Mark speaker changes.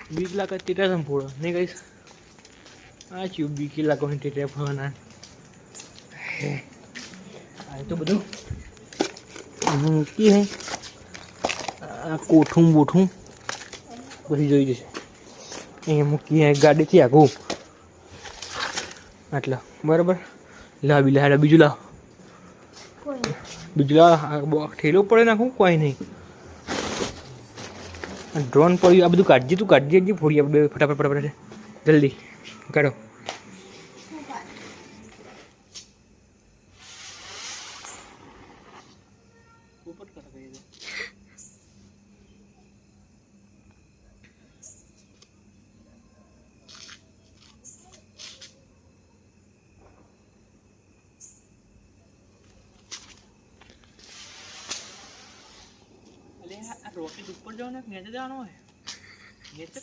Speaker 1: 20 लाख टेटा सम फोड़ो नहीं गाइस आ क्यों 20 लाख ની ટેટા ફોડવાના આ તો બધું મૂકી હે આ કોઠું બોઠું બધી જોઈ જશે અહીંયા મૂકી હે ગાડીથી આગું આટલા બરાબર લા બી લા બીજું લા બીજું લા ઠેલો પડે નાખું કોઈ નહીં ड्रोन पर आ બધું કાઢજે તું કાઢજે ફોડી આપણે ફટાફટ ફટાફટ જલ્દી કાઢો પોપટ કાઢ ગઈ अरे रॉकेट ऊपर जाओ ना नीचे जाना है नीचे